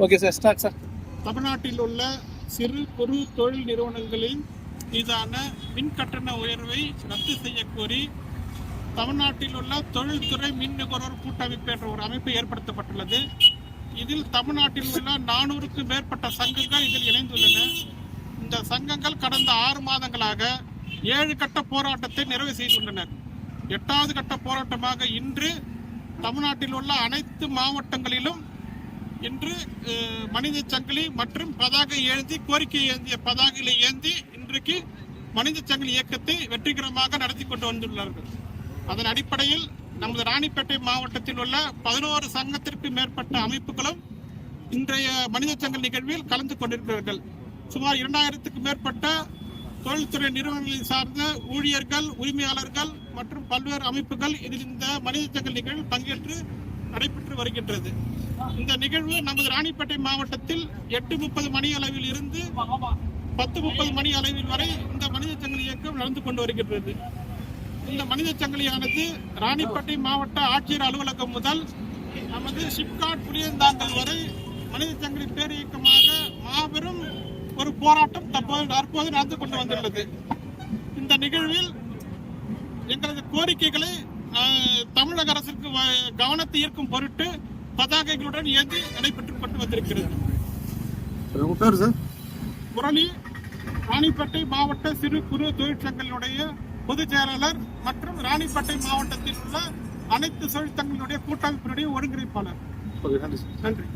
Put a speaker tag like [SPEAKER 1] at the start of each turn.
[SPEAKER 1] Okay sir, start sir.
[SPEAKER 2] தமிழ்நாட்டில் உள்ள சிறு குறு தொழில் நிறுவனங்களின் மீதான மின் கட்டண உயர்வை ரத்து செய்யக்கோரி தமிழ்நாட்டில் உள்ள தொழில்துறை மின் நுகர்வோர் கூட்டமைப்பு என்ற ஒரு அமைப்பு ஏற்படுத்தப்பட்டுள்ளது. இதில் தமிழ்நாட்டில் உள்ள 400க்கும் மேற்பட்ட சங்கங்கள் இதில் இணைந்துள்ளன. இந்த சங்கங்கள் கடந்த 6 மாதங்களாக 7 கட்ட போராட்டத்தை நிறைவு செய்துள்ளனர். 8வது கட்ட போராட்டமாக இன்று தமிழ்நாட்டில் உள்ள அனைத்து மாவட்டங்களிலும் இன்று மனித சங்கிலி மற்றும் பதாகை ஏந்தி கோரிக்கை ஏந்திய பதாகைகளை ஏந்தி இன்றைக்கு மனித சங்கிலி இயக்கத்தை வெற்றிகரமாக நடத்தி கொண்டு வந்துள்ளார்கள். அதன் அடிப்படையில் நமது ராணிப்பேட்டை மாவட்டத்தில் உள்ள 11 சங்கத்திற்கு மேற்பட்ட அமைப்புகளும் இன்றைய மனித சங்கிலி நிகழ்வில் கலந்து கொண்டிருக்கிறார்கள். சுமார் 2000க்கும் மேற்பட்ட தொழில்துறை நிறுவனங்களை சார்ந்த ஊழியர்கள், உரிமையாளர்கள் மற்றும் பல்வேறு அமைப்புகள் இதில் இந்த மனித சங்கிலி நிகழ்வில் பங்கேற்று நடைபெற்று வருகின்றது. இந்த நிகழ்வு நமது ராணிப்பேட்டை மாவட்டத்தில் 8:30 மணி அளவில் இருந்து 10:30 மணி அளவில் வரை இந்த மனித சங்கிலி இயக்கம் நடந்து கொண்டு வருகின்றது. இந்த மனித சங்கிலியானது ராணிப்பேட்டை மாவட்ட ஆட்சியர் அலுவலகம் முதல் நமது சிப்காட் புளியந்தாங்கல் வரை மனித சங்கிலி பேரியக்கமாக மாபெரும் ஒரு போராட்டம் தற்போது நடந்து கொண்டு வந்துள்ளது. இந்த நிகழ்வில் எங்களது கோரிக்கைகளை தமிழக அரசுக்கு கவனத்தை ஈர்க்கும் பொருட்டு பதாகைகளுடன் ஏந்தி நடைபெற்றுக் வந்திருக்கிறது. முரளி, ராணிப்பேட்டை மாவட்ட சிறு குறு தொழிற்சங்கங்களுடைய பொதுச் செயலாளர் மற்றும் ராணிப்பேட்டை மாவட்டத்தில் உள்ள அனைத்து தொழிற்சங்கங்களுடைய கூட்டமைப்பினுடைய ஒருங்கிணைப்பாளர். நன்றி.